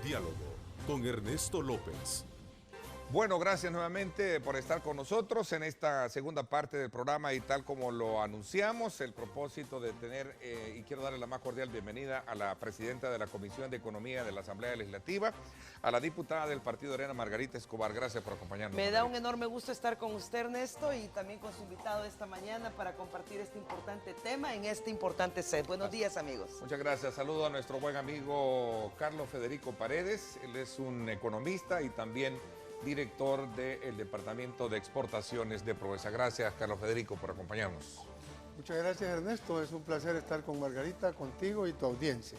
Diálogo con Ernesto López. Bueno, gracias nuevamente por estar con nosotros en esta segunda parte del programa y tal como lo anunciamos, el propósito de tener, y quiero darle la más cordial bienvenida a la presidenta de la Comisión de Economía de la Asamblea Legislativa, a la diputada del Partido Arena, Margarita Escobar. Gracias por acompañarnos. Me Margarita. da un enorme gusto estar con usted, Ernesto, y también con su invitado esta mañana para compartir este importante tema en este importante set. Buenos días, amigos. Muchas gracias. Saludo a nuestro buen amigo Carlos Federico Paredes. Él es un economista y también director del Departamento de Exportaciones de Provesa. Gracias, Carlos Federico, por acompañarnos. Muchas gracias, Ernesto. Es un placer estar con Margarita, contigo y tu audiencia.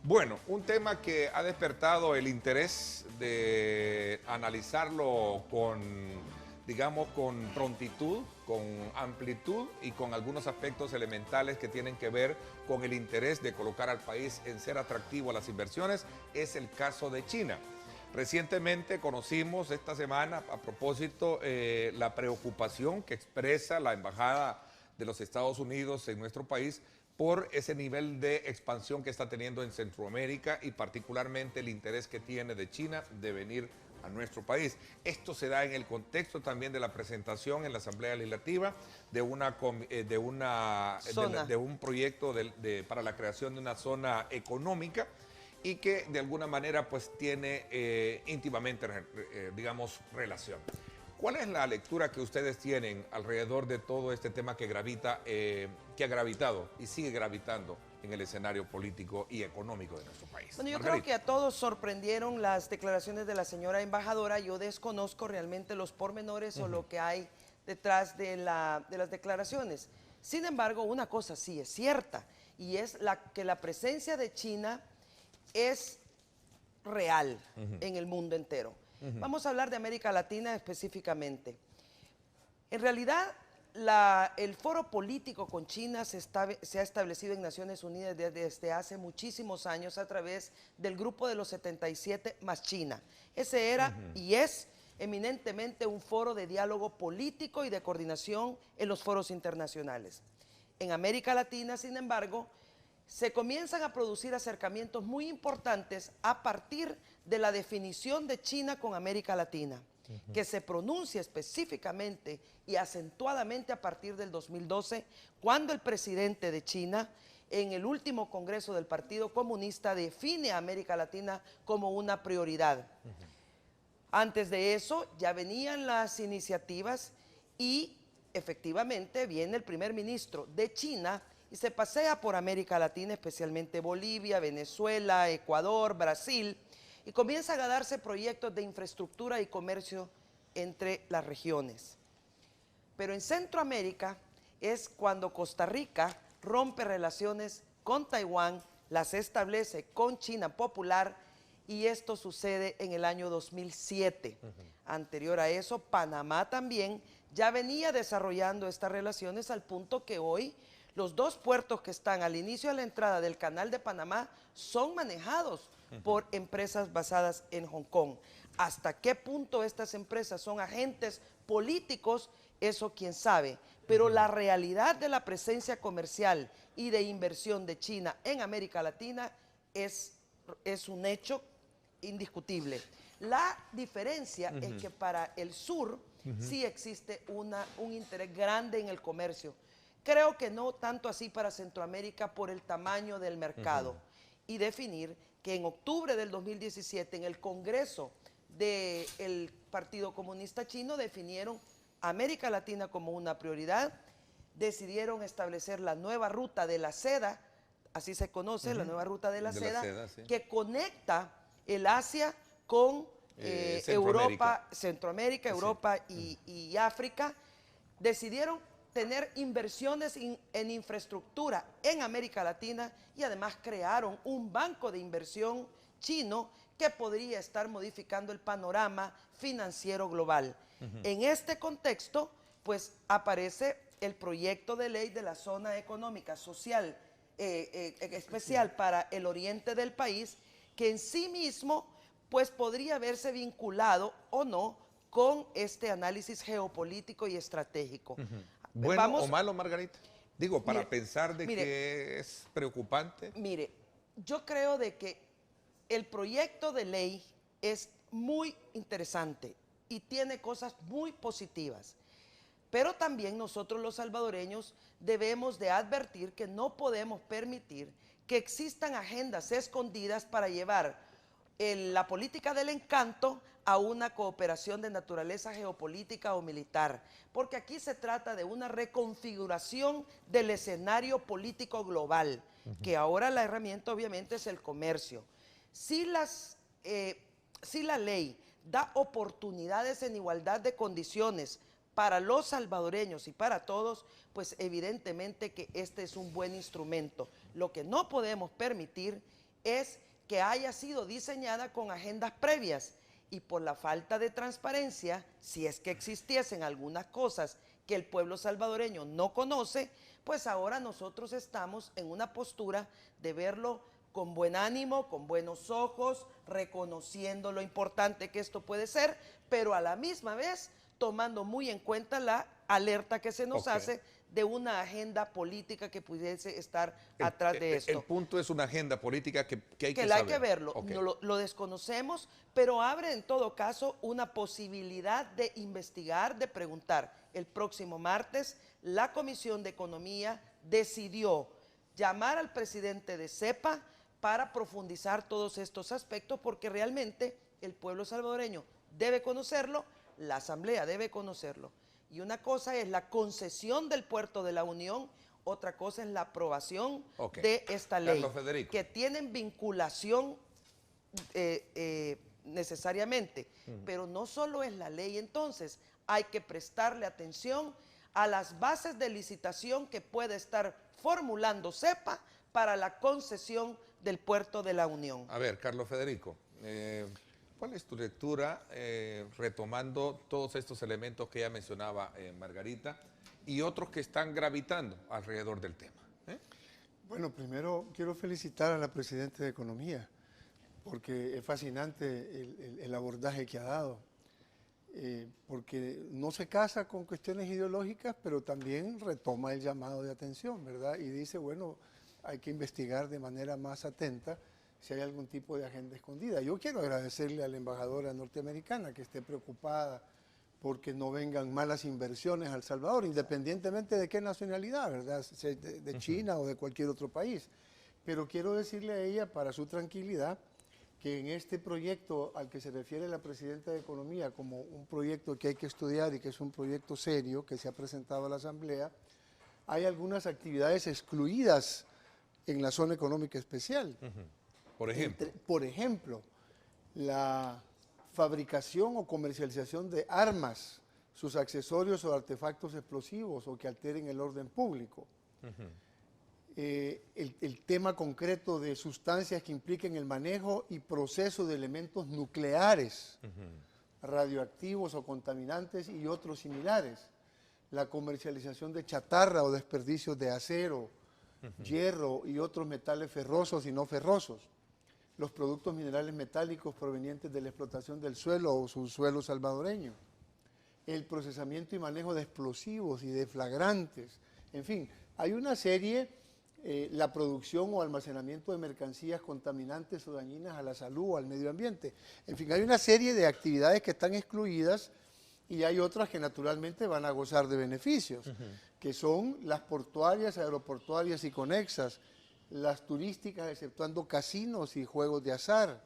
Bueno, un tema que ha despertado el interés de analizarlo con, digamos, con prontitud, con amplitud y con algunos aspectos elementales que tienen que ver con el interés de colocar al país en ser atractivo a las inversiones, es el caso de China. Recientemente conocimos esta semana, a propósito, la preocupación que expresa la Embajada de los Estados Unidos en nuestro país por ese nivel de expansión que está teniendo en Centroamérica y particularmente el interés que tiene de China de venir a nuestro país. Esto se da en el contexto también de la presentación en la Asamblea Legislativa de un proyecto para la creación de una zona económica y que de alguna manera pues tiene íntimamente, digamos, relación. ¿Cuál es la lectura que ustedes tienen alrededor de todo este tema que ha gravitado y sigue gravitando en el escenario político y económico de nuestro país? Bueno, yo Margarita. creo que a todos sorprendieron las declaraciones de la señora embajadora. Yo desconozco realmente los pormenores o lo que hay detrás de las declaraciones. Sin embargo, una cosa sí es cierta y es que la presencia de China es real en el mundo entero. Vamos a hablar de América Latina específicamente. En realidad, el foro político con China se ha establecido en Naciones Unidas desde hace muchísimos años a través del Grupo de los 77 más China. Ese era y es eminentemente un foro de diálogo político y de coordinación en los foros internacionales. En América Latina, sin embargo, se comienzan a producir acercamientos muy importantes a partir de la definición de China con América Latina, que se pronuncia específicamente y acentuadamente a partir del 2012, cuando el presidente de China, en el último congreso del Partido Comunista, define a América Latina como una prioridad. Antes de eso ya venían las iniciativas y efectivamente viene el primer ministro de China y se pasea por América Latina, especialmente Bolivia, Venezuela, Ecuador, Brasil, y comienzan a darse proyectos de infraestructura y comercio entre las regiones. Pero en Centroamérica es cuando Costa Rica rompe relaciones con Taiwán, las establece con China Popular, y esto sucede en el año 2007. Anterior a eso, Panamá también ya venía desarrollando estas relaciones al punto que hoy los dos puertos que están al inicio de la entrada del Canal de Panamá son manejados por empresas basadas en Hong Kong. ¿Hasta qué punto estas empresas son agentes políticos? Eso quién sabe. Pero la realidad de la presencia comercial y de inversión de China en América Latina es un hecho indiscutible. La diferencia es que para el sur sí existe un interés grande en el comercio. Creo que no tanto así para Centroamérica por el tamaño del mercado. Y definir que en octubre del 2017 en el Congreso del Partido Comunista Chino definieron América Latina como una prioridad, decidieron establecer la nueva ruta de la seda, así se conoce, la nueva ruta de la seda, sí, que conecta el Asia con Europa, Centroamérica, Europa y África. Decidieron tener inversiones en infraestructura en América Latina y además crearon un banco de inversión chino que podría estar modificando el panorama financiero global. En este contexto, pues aparece el proyecto de ley de la zona económica social especial para el oriente del país, que en sí mismo pues podría verse vinculado o no con este análisis geopolítico y estratégico. ¿Bueno o malo, Margarita? Digo, para pensar de que es preocupante. Mire, yo creo de que el proyecto de ley es muy interesante y tiene cosas muy positivas. Pero también nosotros los salvadoreños debemos de advertir que no podemos permitir que existan agendas escondidas para llevar la política del encanto a una cooperación de naturaleza geopolítica o militar, porque aquí se trata de una reconfiguración del escenario político global, que ahora la herramienta obviamente es el comercio. Si la ley da oportunidades en igualdad de condiciones para los salvadoreños y para todos, pues evidentemente que este es un buen instrumento. Lo que no podemos permitir es que haya sido diseñada con agendas previas y por la falta de transparencia, si es que existiesen algunas cosas que el pueblo salvadoreño no conoce, pues ahora nosotros estamos en una postura de verlo con buen ánimo, con buenos ojos, reconociendo lo importante que esto puede ser, pero a la misma vez tomando muy en cuenta la alerta que se nos hace de una agenda política que pudiese estar atrás de esto. El punto es una agenda política que hay que saber. Hay que verlo, lo desconocemos, pero abre en todo caso una posibilidad de investigar, de preguntar. El próximo martes la Comisión de Economía decidió llamar al presidente de CEPA para profundizar todos estos aspectos, porque realmente el pueblo salvadoreño debe conocerlo, la Asamblea debe conocerlo. Y una cosa es la concesión del puerto de la Unión, otra cosa es la aprobación de esta ley, que tienen vinculación necesariamente, pero no solo es la ley. Entonces hay que prestarle atención a las bases de licitación que puede estar formulando CEPA para la concesión del puerto de la Unión. A ver, Carlos Federico, ¿cuál es tu lectura, retomando todos estos elementos que ya mencionaba Margarita y otros que están gravitando alrededor del tema? Bueno, primero quiero felicitar a la Presidenta de Economía, porque es fascinante el abordaje que ha dado, porque no se casa con cuestiones ideológicas, pero también retoma el llamado de atención, ¿verdad? Y dice, bueno, hay que investigar de manera más atenta si hay algún tipo de agenda escondida. Yo quiero agradecerle a la embajadora norteamericana que esté preocupada porque no vengan malas inversiones a El Salvador, independientemente de qué nacionalidad, ¿verdad? De China o de cualquier otro país. Pero quiero decirle a ella, para su tranquilidad, que en este proyecto al que se refiere la Presidenta de Economía como un proyecto que hay que estudiar y que es un proyecto serio que se ha presentado a la Asamblea, hay algunas actividades excluidas en la zona económica especial. Por ejemplo, la fabricación o comercialización de armas, sus accesorios o artefactos explosivos o que alteren el orden público. El tema concreto de sustancias que impliquen el manejo y proceso de elementos nucleares, radioactivos o contaminantes y otros similares. La comercialización de chatarra o desperdicios de acero, hierro y otros metales ferrosos y no ferrosos. Los productos minerales metálicos provenientes de la explotación del suelo o subsuelo salvadoreño. El procesamiento y manejo de explosivos y de flagrantes. En fin, hay una serie, la producción o almacenamiento de mercancías contaminantes o dañinas a la salud o al medio ambiente. En fin, hay una serie de actividades que están excluidas y hay otras que naturalmente van a gozar de beneficios, que son las portuarias, aeroportuarias y conexas, las turísticas exceptuando casinos y juegos de azar,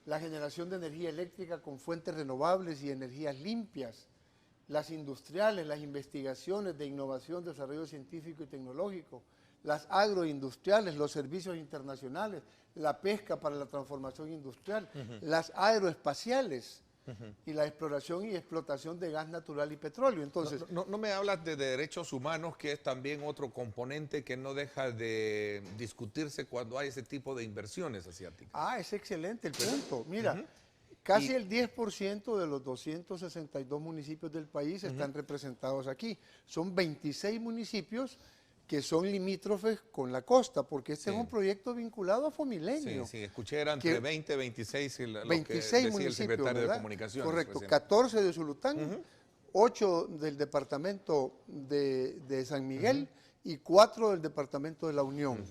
la generación de energía eléctrica con fuentes renovables y energías limpias, las industriales, las investigaciones de innovación, desarrollo científico y tecnológico, las agroindustriales, los servicios internacionales, la pesca para la transformación industrial, las aeroespaciales, y la exploración y explotación de gas natural y petróleo. Entonces, no me hablas de derechos humanos, que es también otro componente que no deja de discutirse cuando hay ese tipo de inversiones asiáticas. Ah, es excelente el punto. Mira, casi el 10% de los 262 municipios del país están representados aquí. Son 26 municipios que son limítrofes con la costa, porque este es un proyecto vinculado a Fomilenio. Sí, escuché, era entre 20 y 26 lo 26 que decía municipios, el secretario ¿verdad? de Comunicaciones. Correcto, recién. 14 de Zulután, 8 del departamento de San Miguel y 4 del departamento de La Unión.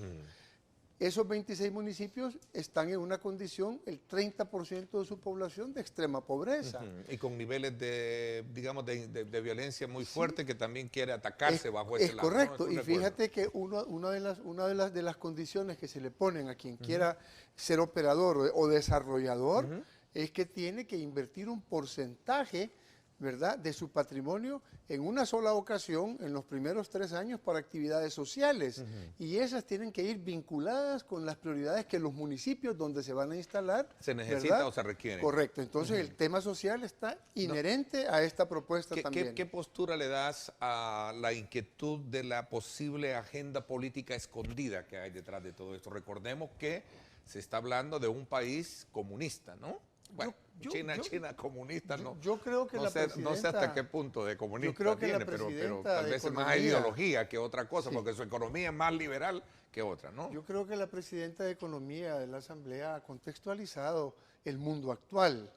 Esos 26 municipios están en una condición, el 30% de su población de extrema pobreza. Y con niveles de, digamos, de violencia muy fuerte que también quiere atacarse bajo ese Es lado, ¿no? correcto, Estoy y de acuerdo. fíjate que una de las condiciones que se le ponen a quien quiera ser operador o desarrollador es que tiene que invertir un porcentaje, ¿verdad?, de su patrimonio en una sola ocasión en los primeros 3 años para actividades sociales. Y esas tienen que ir vinculadas con las prioridades que los municipios donde se van a instalar. ¿Se necesita ¿verdad? o se requiere? Correcto. Entonces el tema social está inherente a esta propuesta también. ¿Qué postura le das a la inquietud de la posible agenda política escondida que hay detrás de todo esto? Recordemos que se está hablando de un país comunista, ¿no? Bueno, China comunista, ¿no? Yo creo que no la sé, presidenta... no sé hasta qué punto de comunista yo creo que tiene, la pero presidenta tal de vez es más Economía- ideología que otra cosa, Sí. porque su economía es más liberal que otra, ¿no? Yo creo que la presidenta de Economía de la Asamblea ha contextualizado el mundo actual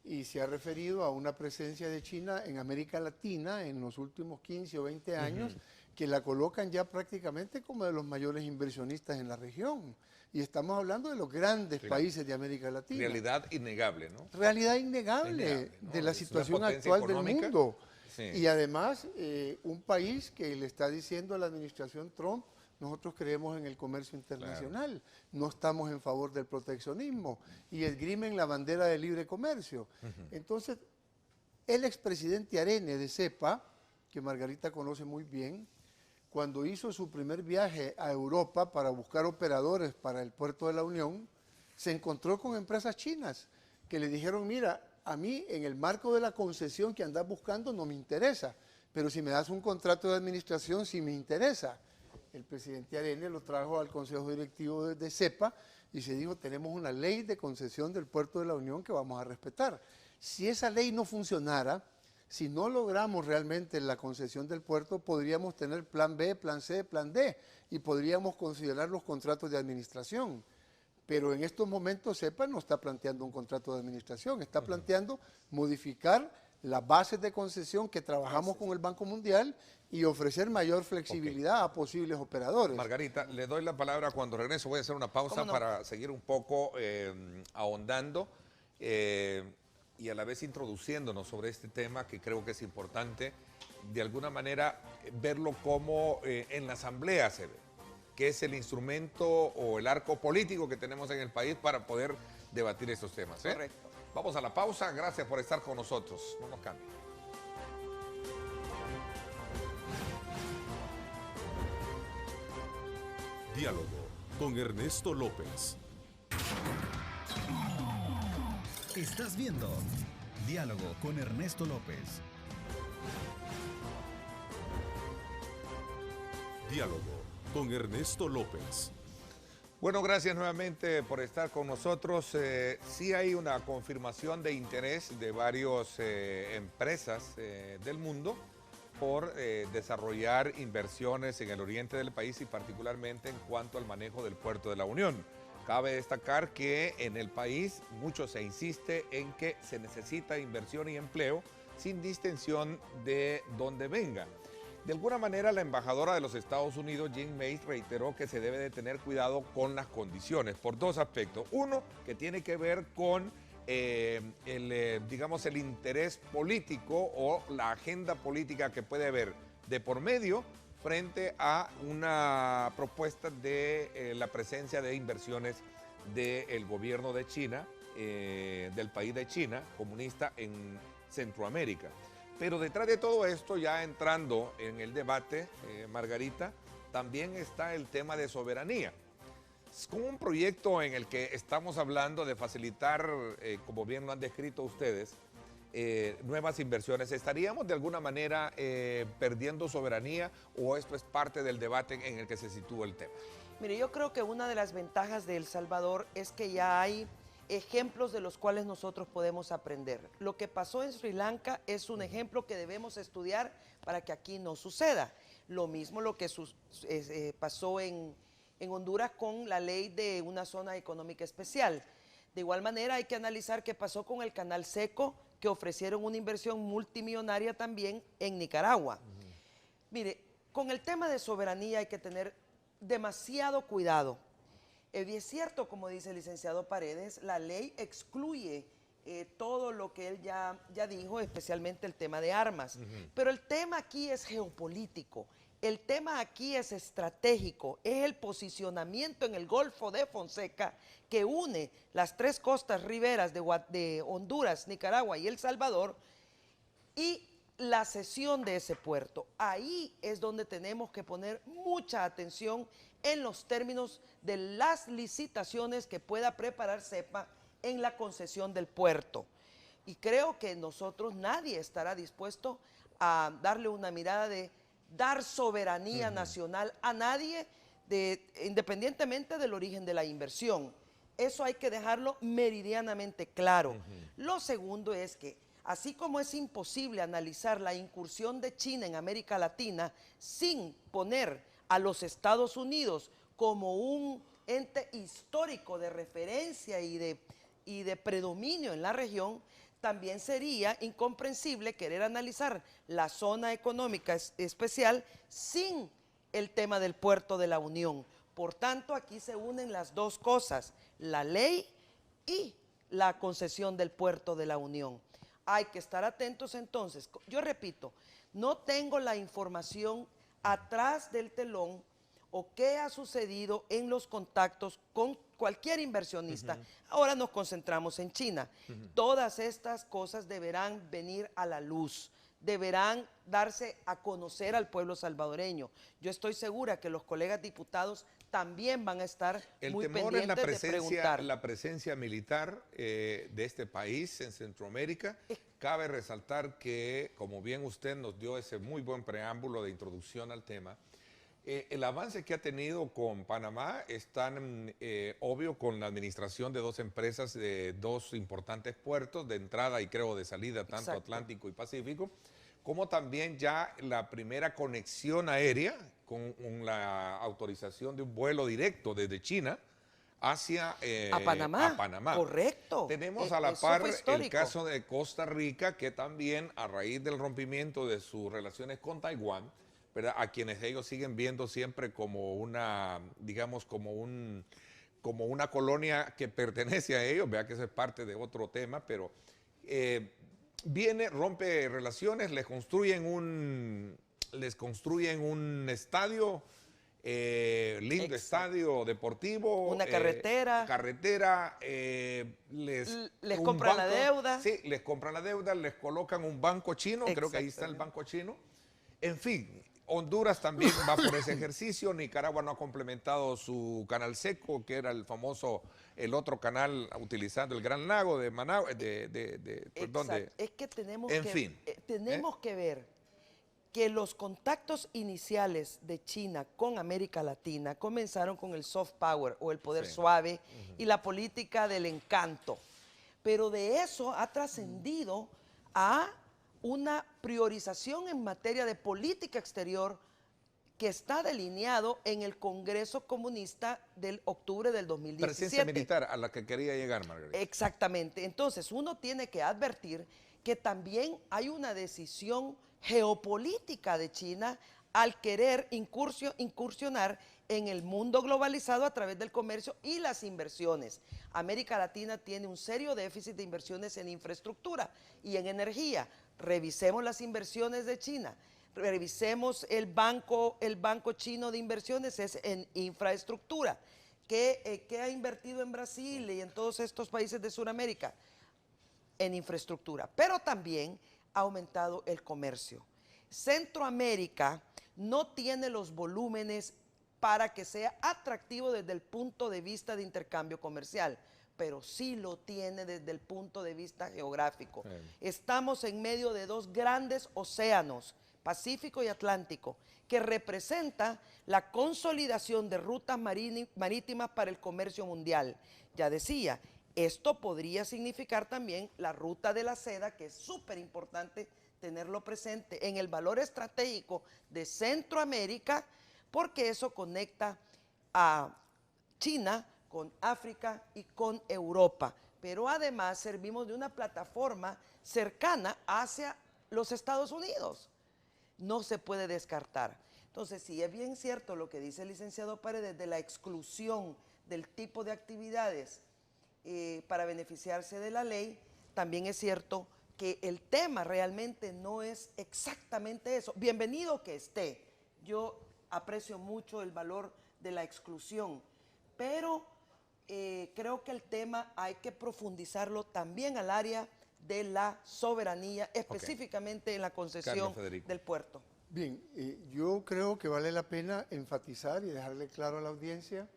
y se ha referido a una presencia de China en América Latina en los últimos 15 o 20 años que la colocan ya prácticamente como de los mayores inversionistas en la región. Y estamos hablando de los grandes países de América Latina. Realidad innegable, ¿no? Realidad innegable Innegable, ¿no? de la Es una situación potencia actual del económica. mundo. Sí. Y además, un país que le está diciendo a la administración Trump, nosotros creemos en el comercio internacional, no estamos en favor del proteccionismo y esgrimen la bandera del libre comercio. Entonces, el expresidente Arene de CEPA, que Margarita conoce muy bien, cuando hizo su primer viaje a Europa para buscar operadores para el puerto de la Unión, se encontró con empresas chinas que le dijeron, mira, a mí en el marco de la concesión que andas buscando no me interesa, pero si me das un contrato de administración sí me interesa. El presidente Arene lo trajo al Consejo Directivo de CEPA y se dijo, tenemos una ley de concesión del puerto de la Unión que vamos a respetar. Si esa ley no funcionara, si no logramos realmente la concesión del puerto, podríamos tener plan B, plan C, plan D y podríamos considerar los contratos de administración. Pero en estos momentos CEPA no está planteando un contrato de administración, está planteando modificar las bases de concesión que trabajamos con el Banco Mundial y ofrecer mayor flexibilidad a posibles operadores. Margarita, le doy la palabra cuando regreso. Voy a hacer una pausa ¿Cómo no? para seguir un poco ahondando y a la vez introduciéndonos sobre este tema que creo que es importante, de alguna manera verlo como en la Asamblea se ve, que es el instrumento o el arco político que tenemos en el país para poder debatir estos temas. Correcto. Vamos a la pausa. Gracias por estar con nosotros. No nos cambien. Diálogo con Ernesto López. Estás viendo Diálogo con Ernesto López. Diálogo con Ernesto López. Bueno, gracias nuevamente por estar con nosotros. Sí hay una confirmación de interés de varias empresas del mundo por desarrollar inversiones en el oriente del país y particularmente en cuanto al manejo del puerto de la Unión. Cabe destacar que en el país mucho se insiste en que se necesita inversión y empleo sin distinción de dónde venga. De alguna manera, la embajadora de los Estados Unidos, Jean Mace, reiteró que se debe de tener cuidado con las condiciones por dos aspectos. Uno, que tiene que ver con digamos, el interés político o la agenda política que puede haber de por medio frente a una propuesta de la presencia de inversiones del gobierno de China, del país de China, comunista en Centroamérica. Pero detrás de todo esto, ya entrando en el debate, Margarita, también está el tema de soberanía. Es como un proyecto en el que estamos hablando de facilitar, como bien lo han descrito ustedes, nuevas inversiones. ¿Estaríamos de alguna manera perdiendo soberanía o esto es parte del debate en el que se sitúa el tema? Mire, yo creo que una de las ventajas de El Salvador es que ya hay ejemplos de los cuales nosotros podemos aprender. Lo que pasó en Sri Lanka es un ejemplo que debemos estudiar para que aquí no suceda. Lo mismo lo que pasó en Honduras con la ley de una zona económica especial. De igual manera hay que analizar qué pasó con el Canal Seco, que ofrecieron una inversión multimillonaria también en Nicaragua. Mire, con el tema de soberanía hay que tener demasiado cuidado. Y es cierto, como dice el licenciado Paredes, la ley excluye todo lo que él ya dijo, especialmente el tema de armas. Pero el tema aquí es geopolítico, el tema aquí es estratégico, es el posicionamiento en el Golfo de Fonseca que une las tres costas riberas de Honduras, Nicaragua y El Salvador, y la cesión de ese puerto. Ahí es donde tenemos que poner mucha atención en los términos de las licitaciones que pueda preparar CEPA en la concesión del puerto. Y creo que nosotros, nadie estará dispuesto a darle una mirada de dar soberanía nacional a nadie, independientemente del origen de la inversión. Eso hay que dejarlo meridianamente claro. Lo segundo es que, así como es imposible analizar la incursión de China en América Latina sin poner a los Estados Unidos como un ente histórico de referencia y de predominio en la región, también sería incomprensible querer analizar la zona económica especial sin el tema del puerto de la Unión. Por tanto, aquí se unen las dos cosas, la ley y la concesión del puerto de la Unión. Hay que estar atentos entonces. Yo repito, no tengo la información atrás del telón o qué ha sucedido en los contactos con cualquier inversionista. Ahora nos concentramos en China. Todas estas cosas deberán venir a la luz, deberán darse a conocer al pueblo salvadoreño. Yo estoy segura que los colegas diputados también van a estar muy pendientes de preguntar. La presencia militar de este país en Centroamérica. Cabe resaltar que, como bien usted nos dio ese muy buen preámbulo de introducción al tema, el avance que ha tenido con Panamá es tan obvio con la administración de dos empresas de dos importantes puertos de entrada y creo de salida, tanto Atlántico y Pacífico, como también ya la primera conexión aérea con la autorización de un vuelo directo desde China hacia a Panamá. Correcto. Tenemos a la par el caso de Costa Rica, que también a raíz del rompimiento de sus relaciones con Taiwán, ¿verdad?, a quienes ellos siguen viendo siempre como una, digamos, como una colonia que pertenece a ellos, vea que eso es parte de otro tema, pero rompe relaciones, les construyen un estadio, lindo estadio deportivo. Una carretera. Les compran la deuda. Sí, les compran la deuda, les colocan un banco chino, creo que ahí está el banco chino. En fin, Honduras también va por ese ejercicio. Nicaragua no ha complementado su canal seco, que era el otro canal utilizando el Gran Lago de Managua. Es que tenemos que ver que los contactos iniciales de China con América Latina comenzaron con el soft power o el poder suave y la política del encanto. Pero de eso ha trascendido a una priorización en materia de política exterior que está delineado en el Congreso Comunista del octubre del 2017. Presencia militar a la que quería llegar, Margarita. Exactamente. Entonces, uno tiene que advertir que también hay una decisión geopolítica de China al querer incursionar en el mundo globalizado a través del comercio y las inversiones. América Latina tiene un serio déficit de inversiones en infraestructura y en energía. Revisemos las inversiones de China, revisemos el banco chino de inversiones, es en infraestructura. ¿Qué ha invertido en Brasil y en todos estos países de Sudamérica? En infraestructura, pero también ha aumentado el comercio. Centroamérica no tiene los volúmenes para que sea atractivo desde el punto de vista de intercambio comercial, pero sí lo tiene desde el punto de vista geográfico. Estamos en medio de dos grandes océanos, Pacífico y Atlántico, que representa la consolidación de rutas marítimas para el comercio mundial. Ya decía, esto podría significar también la ruta de la seda, que es súper importante tenerlo presente en el valor estratégico de Centroamérica, porque eso conecta a China con África y con Europa. Pero además servimos de una plataforma cercana hacia los Estados Unidos. No se puede descartar. Entonces, sí es bien cierto lo que dice el licenciado Paredes de la exclusión del tipo de actividades para beneficiarse de la ley, también es cierto que el tema realmente no es exactamente eso. Bienvenido que esté. Yo aprecio mucho el valor de la exclusión, pero creo que el tema hay que profundizarlo también al área de la soberanía, específicamente en la concesión del puerto. Bien, yo creo que vale la pena enfatizar y dejarle claro a la audiencia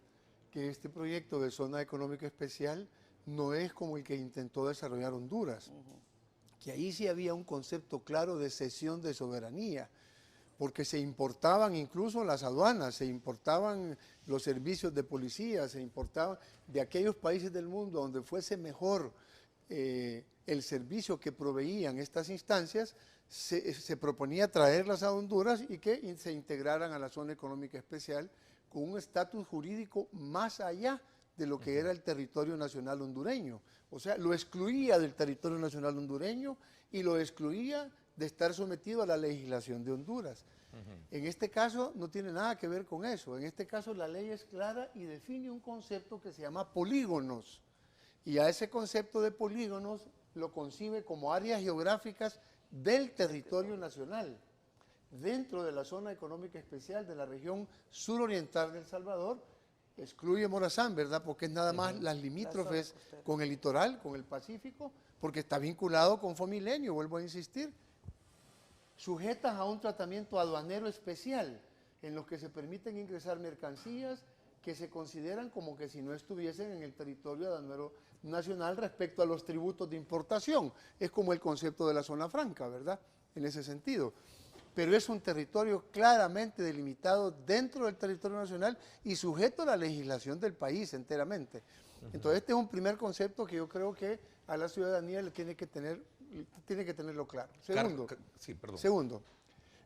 que este proyecto de zona económica especial no es como el que intentó desarrollar Honduras, que ahí sí había un concepto claro de cesión de soberanía, porque se importaban incluso las aduanas, se importaban los servicios de policía, se importaban de aquellos países del mundo donde fuese mejor el servicio que proveían estas instancias, se proponía traerlas a Honduras y que se integraran a la zona económica especial con un estatus jurídico más allá de lo que era el territorio nacional hondureño. O sea, lo excluía del territorio nacional hondureño y lo excluía de estar sometido a la legislación de Honduras. En este caso no tiene nada que ver con eso. En este caso la ley es clara y define un concepto que se llama polígonos. Y a ese concepto de polígonos lo concibe como áreas geográficas del territorio nacional, dentro de la zona económica especial de la región suroriental de El Salvador. Excluye Morazán, ¿verdad? Porque es nada más las limítrofes con el litoral, con el Pacífico, porque está vinculado con Fomilenio, vuelvo a insistir. Sujetas a un tratamiento aduanero especial, en los que se permiten ingresar mercancías que se consideran como que si no estuviesen en el territorio aduanero nacional respecto a los tributos de importación. Es como el concepto de la zona franca, ¿verdad? En ese sentido. Pero es un territorio claramente delimitado dentro del territorio nacional y sujeto a la legislación del país enteramente. Entonces este es un primer concepto que yo creo que a la ciudadanía le tiene que tenerlo claro. Segundo,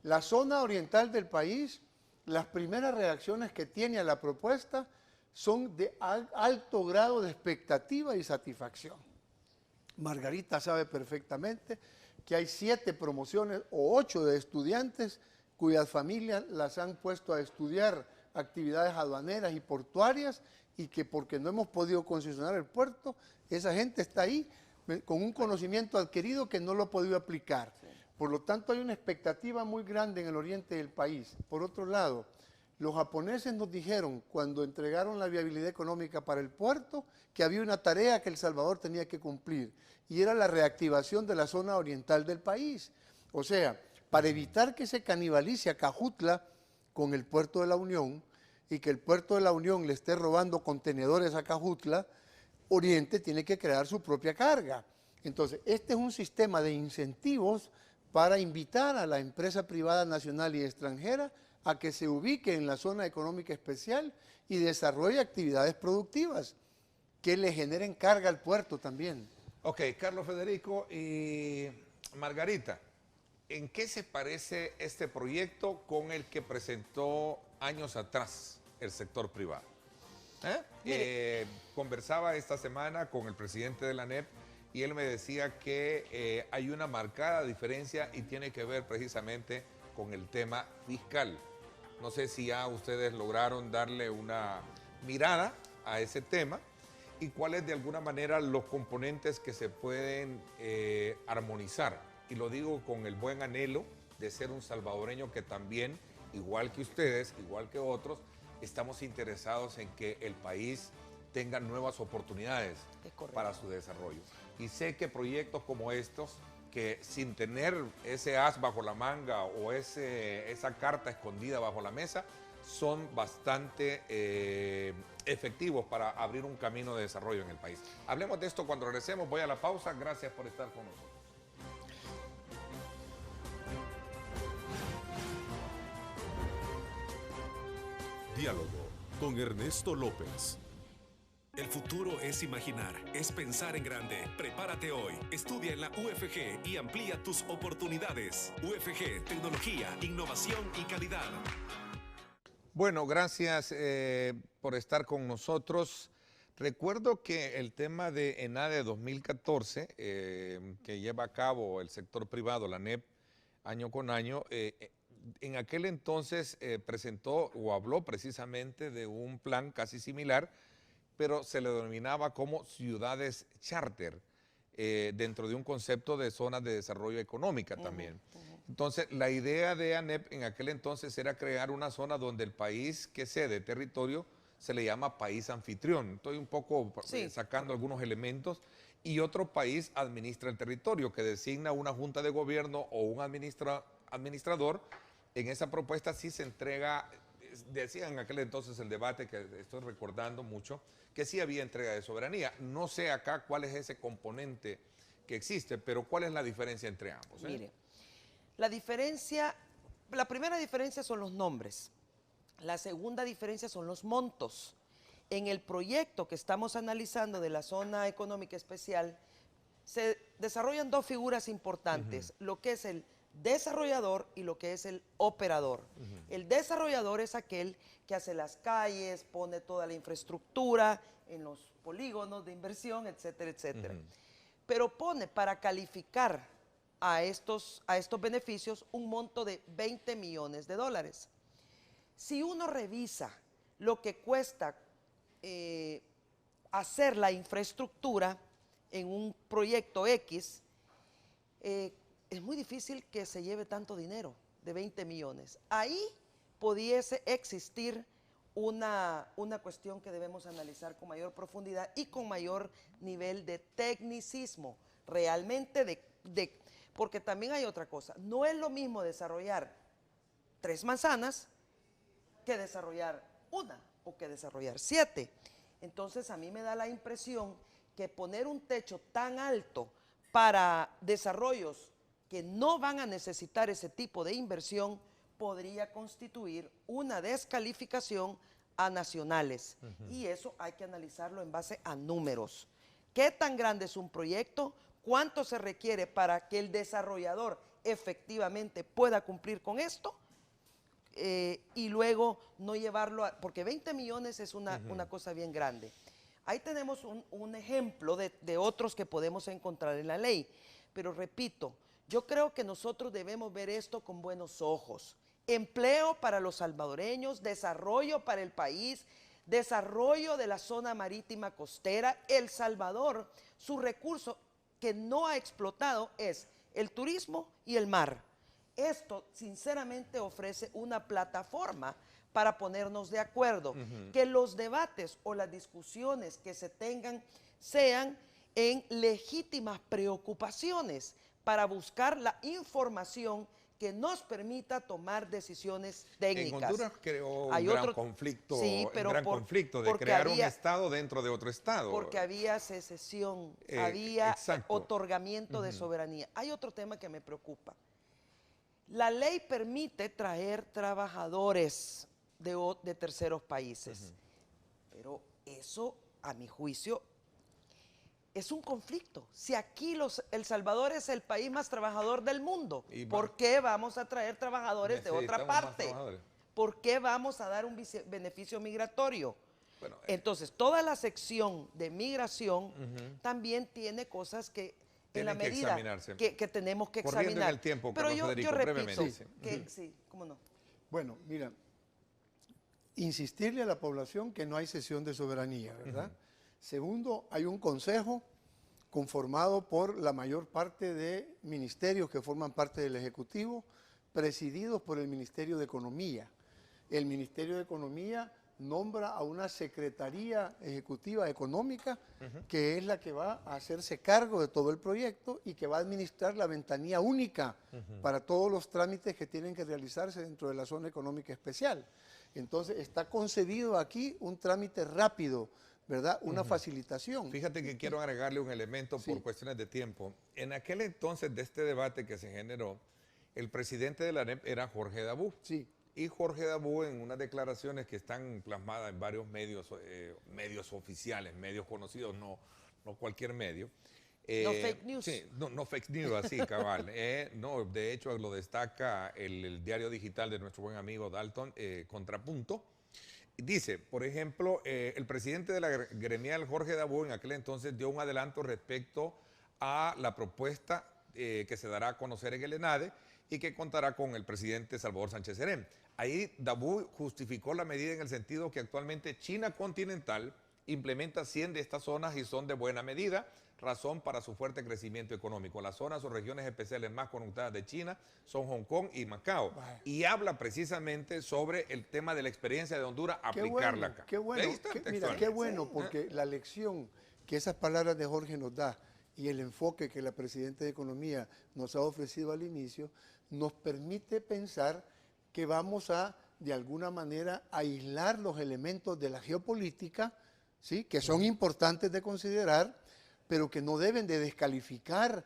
la zona oriental del país, las primeras reacciones que tiene a la propuesta son de alto grado de expectativa y satisfacción. Margarita sabe perfectamente que hay 7 promociones o 8 de estudiantes cuyas familias las han puesto a estudiar actividades aduaneras y portuarias y que porque no hemos podido concesionar el puerto, esa gente está ahí con un conocimiento adquirido que no lo ha podido aplicar. Por lo tanto, hay una expectativa muy grande en el oriente del país. Por otro lado, los japoneses nos dijeron, cuando entregaron la viabilidad económica para el puerto, que había una tarea que El Salvador tenía que cumplir, y era la reactivación de la zona oriental del país. O sea, para evitar que se canibalice a Cajutla con el puerto de la Unión, y que el puerto de la Unión le esté robando contenedores a Cajutla, Oriente tiene que crear su propia carga. Entonces, este es un sistema de incentivos para invitar a la empresa privada nacional y extranjera a que se ubique en la zona económica especial y desarrolle actividades productivas que le generen carga al puerto también. Ok, Carlos Federico y Margarita, ¿en qué se parece este proyecto con el que presentó años atrás el sector privado? Conversaba esta semana con el presidente de la ANEP y él me decía que hay una marcada diferencia y tiene que ver precisamente con el tema fiscal. No sé si ya ustedes lograron darle una mirada a ese tema y cuáles de alguna manera los componentes que se pueden armonizar. Y lo digo con el buen anhelo de ser un salvadoreño que también, igual que ustedes, igual que otros, estamos interesados en que el país tenga nuevas oportunidades para su desarrollo. Y sé que proyectos como estos, que sin tener ese as bajo la manga o esa carta escondida bajo la mesa, son bastante efectivos para abrir un camino de desarrollo en el país. Hablemos de esto cuando regresemos. Voy a la pausa. Gracias por estar con nosotros. Diálogo con Ernesto López. El futuro es imaginar, es pensar en grande. Prepárate hoy. Estudia en la UFG y amplía tus oportunidades. UFG, tecnología, innovación y calidad. Bueno, gracias por estar con nosotros. Recuerdo que el tema de ENADE 2014, que lleva a cabo el sector privado, la ANEP, año con año, en aquel entonces presentó o habló precisamente de un plan casi similar pero se le denominaba como ciudades charter, dentro de un concepto de zonas de desarrollo económica también. Entonces, la idea de ANEP en aquel entonces era crear una zona donde el país que cede territorio se le llama país anfitrión. Estoy un poco sacando algunos elementos. Y otro país administra el territorio, que designa una junta de gobierno o un administrador. En esa propuesta sí se entrega, decía en aquel entonces el debate, que estoy recordando mucho, que sí había entrega de soberanía. No sé acá cuál es ese componente que existe, pero ¿cuál es la diferencia entre ambos? Mire, la primera diferencia son los nombres. La segunda diferencia son los montos. En el proyecto que estamos analizando de la zona económica especial, se desarrollan dos figuras importantes, lo que es el desarrollador y lo que es el operador. El desarrollador es aquel que hace las calles, pone toda la infraestructura en los polígonos de inversión, etcétera, etcétera. Pero pone para calificar a estos beneficios un monto de $20 millones. Si uno revisa lo que cuesta hacer la infraestructura en un proyecto X, es muy difícil que se lleve tanto dinero, de 20 millones. Ahí pudiese existir una cuestión que debemos analizar con mayor profundidad y con mayor nivel de tecnicismo, realmente porque también hay otra cosa. No es lo mismo desarrollar 3 manzanas que desarrollar una o que desarrollar 7. Entonces a mí me da la impresión que poner un techo tan alto para desarrollos que no van a necesitar ese tipo de inversión podría constituir una descalificación a nacionales. Y eso hay que analizarlo en base a números. ¿Qué tan grande es un proyecto? ¿Cuánto se requiere para que el desarrollador efectivamente pueda cumplir con esto? Y luego no llevarlo porque 20 millones es una cosa bien grande. Ahí tenemos un ejemplo de otros que podemos encontrar en la ley, pero repito, yo creo que nosotros debemos ver esto con buenos ojos. Empleo para los salvadoreños, desarrollo para el país, desarrollo de la zona marítima costera. El Salvador, su recurso que no ha explotado es el turismo y el mar. Esto, sinceramente, ofrece una plataforma para ponernos de acuerdo, que los debates o las discusiones que se tengan sean en legítimas preocupaciones para buscar la información que nos permita tomar decisiones técnicas. En Honduras creó un gran conflicto, de crear un Estado dentro de otro Estado. Porque había secesión, había otorgamiento de soberanía. Hay otro tema que me preocupa. La ley permite traer trabajadores de terceros países, pero eso, a mi juicio, es un conflicto. Si aquí El Salvador es el país más trabajador del mundo, ¿por qué vamos a traer trabajadores de otra parte? ¿Por qué vamos a dar un beneficio migratorio? Bueno, entonces, toda la sección de migración también tiene cosas que en la medida que tenemos que examinar. Corriendo en el tiempo, pero yo repito que sí, cómo no. Bueno, mira, insistirle a la población que no hay cesión de soberanía, ¿verdad? Segundo, hay un consejo conformado por la mayor parte de ministerios que forman parte del Ejecutivo, presididos por el Ministerio de Economía. El Ministerio de Economía nombra a una Secretaría Ejecutiva Económica, que es la que va a hacerse cargo de todo el proyecto y que va a administrar la ventanilla única para todos los trámites que tienen que realizarse dentro de la zona económica especial. Entonces, está concebido aquí un trámite rápido, ¿verdad? Una facilitación. Fíjate que quiero agregarle un elemento por cuestiones de tiempo. En aquel entonces de este debate que se generó, el presidente de la ANEP era Jorge Dabú. Sí. Y Jorge Dabú, en unas declaraciones que están plasmadas en varios medios, medios oficiales, medios conocidos, no cualquier medio. No fake news. Sí, no fake news, así, cabal. No, de hecho, lo destaca el diario digital de nuestro buen amigo Dalton, Contrapunto. Dice, por ejemplo, el presidente de la gremial, Jorge Dabú, en aquel entonces dio un adelanto respecto a la propuesta que se dará a conocer en el ENADE y que contará con el presidente Salvador Sánchez Serén. Ahí Dabú justificó la medida en el sentido que actualmente China continental implementa 100 de estas zonas y son de buena medida, razón para su fuerte crecimiento económico. Las zonas o regiones especiales más conectadas de China son Hong Kong y Macao. Y habla precisamente sobre el tema de la experiencia de Honduras, aplicarla acá. Qué bueno, mira, qué bueno, porque la lección que esas palabras de Jorge nos da y el enfoque que la Presidenta de Economía nos ha ofrecido al inicio, nos permite pensar que vamos a, de alguna manera, aislar los elementos de la geopolítica, ¿sí?, que son importantes de considerar, pero que no deben de descalificar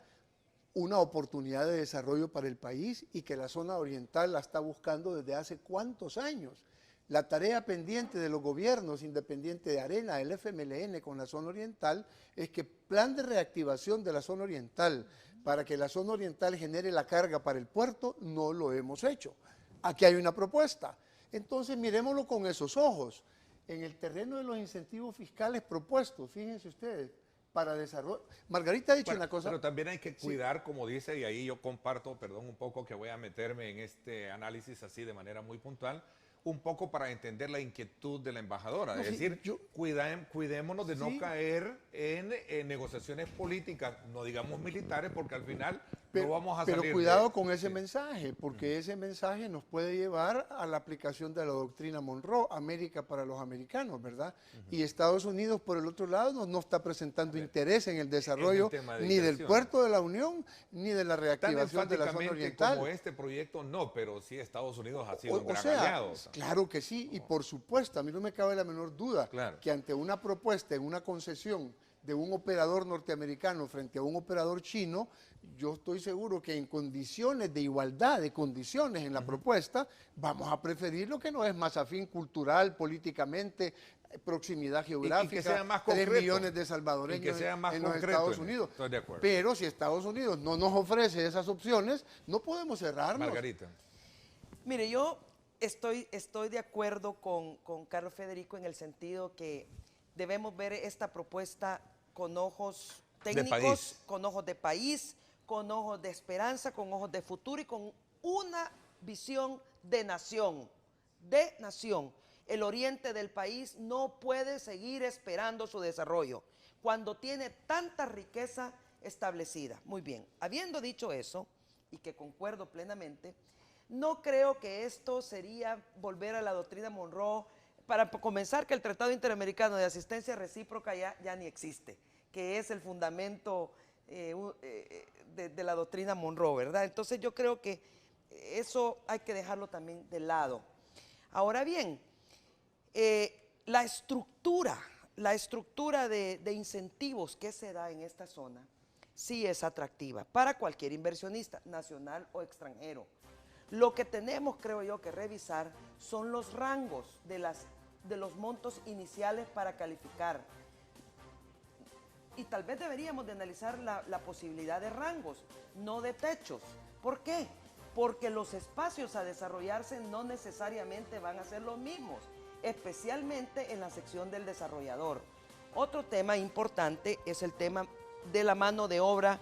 una oportunidad de desarrollo para el país y que la zona oriental la está buscando desde hace cuántos años. La tarea pendiente de los gobiernos, independiente de Arena, el FMLN con la zona oriental, es que plan de reactivación de la zona oriental para que la zona oriental genere la carga para el puerto, no lo hemos hecho. Aquí hay una propuesta. Entonces miremoslo con esos ojos. En el terreno de los incentivos fiscales propuestos, fíjense ustedes, para desarrollo. Margarita ha dicho una cosa. Pero también hay que cuidar, como dice, y ahí yo comparto, perdón, un poco que voy a meterme en este análisis así de manera muy puntual, un poco para entender la inquietud de la embajadora. No, es decir, cuidémonos de no caer en negociaciones políticas, no digamos militares, porque al final no vamos a salir. Pero cuidado con ese mensaje, porque ese mensaje nos puede llevar a la aplicación de la doctrina Monroe, América para los americanos, ¿verdad? Y Estados Unidos, por el otro lado, no está presentando interés en el desarrollo ni del puerto de la Unión, ni de la reactivación de la zona oriental. Como este proyecto, no, pero sí Estados Unidos ha sido un gran aliado. Claro que sí, y por supuesto, a mí no me cabe la menor duda que ante una propuesta en una concesión de un operador norteamericano frente a un operador chino, yo estoy seguro que en condiciones de igualdad de condiciones en la propuesta, vamos a preferir lo que no es más afín cultural, políticamente, proximidad geográfica, y que sea más 3 millones de salvadoreños en los Estados Unidos. Estoy de acuerdo. Pero si Estados Unidos no nos ofrece esas opciones, no podemos cerrarnos. Margarita. Mire, yo estoy de acuerdo con Carlos Federico en el sentido que debemos ver esta propuesta con ojos técnicos, con ojos de país, con ojos de esperanza, con ojos de futuro y con una visión de nación. De nación. El oriente del país no puede seguir esperando su desarrollo cuando tiene tanta riqueza establecida. Muy bien, habiendo dicho eso, y que concuerdo plenamente, no creo que esto sería volver a la doctrina Monroe. Para comenzar, que el Tratado Interamericano de Asistencia Recíproca ya ni existe, que es el fundamento de la doctrina Monroe, ¿verdad? Entonces yo creo que eso hay que dejarlo también de lado. Ahora bien, la estructura de incentivos que se da en esta zona sí es atractiva para cualquier inversionista, nacional o extranjero. Lo que tenemos, creo yo, que revisar son los rangos de los montos iniciales para calificar. Y tal vez deberíamos de analizar la posibilidad de rangos, no de techos. ¿Por qué? Porque los espacios a desarrollarse no necesariamente van a ser los mismos, especialmente en la sección del desarrollador. Otro tema importante es el tema de la mano de obra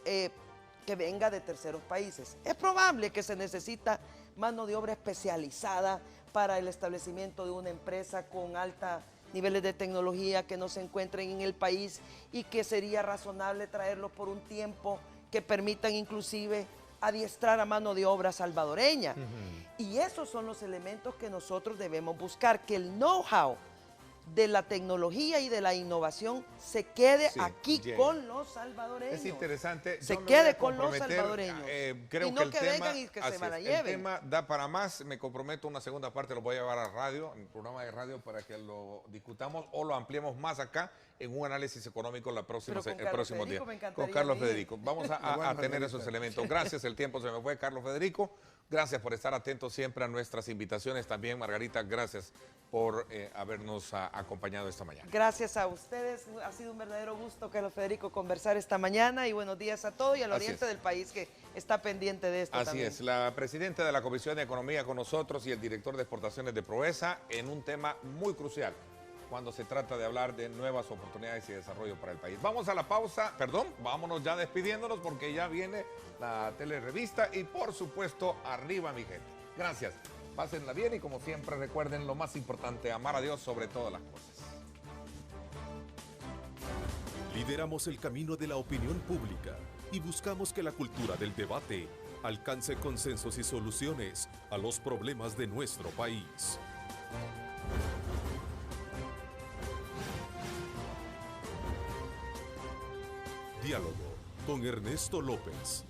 que venga de terceros países. Es probable que se necesita mano de obra especializada para el establecimiento de una empresa con altos niveles de tecnología que no se encuentren en el país y que sería razonable traerlos por un tiempo que permitan inclusive adiestrar a mano de obra salvadoreña. Y esos son los elementos que nosotros debemos buscar, que el know-how de la tecnología y de la innovación se quede aquí con los salvadoreños. Es interesante. Se quede con los salvadoreños. Creo y no que el que tema, vengan y que se van a lleven. El tema da para más. Me comprometo una segunda parte, lo voy a llevar a radio, en el programa de radio, para que lo discutamos o lo ampliemos más acá en un análisis económico el próximo día. Con Carlos Federico. Vamos a tener esos elementos. Gracias, el tiempo se me fue. Carlos Federico, gracias por estar atentos siempre a nuestras invitaciones. También, Margarita, gracias por habernos acompañado esta mañana. Gracias a ustedes. Ha sido un verdadero gusto, Carlos Federico, conversar esta mañana y buenos días a todos y al oriente del país que está pendiente de esto también. Así es. La presidenta de la Comisión de Economía con nosotros y el director de exportaciones de Proesa en un tema muy crucial cuando se trata de hablar de nuevas oportunidades y desarrollo para el país. Vamos a la pausa, vámonos ya despidiéndonos porque ya viene la telerevista y por supuesto, arriba mi gente. Gracias, pásenla bien y como siempre recuerden lo más importante, amar a Dios sobre todas las cosas. Lideramos el camino de la opinión pública y buscamos que la cultura del debate alcance consensos y soluciones a los problemas de nuestro país. Diálogo con Ernesto López.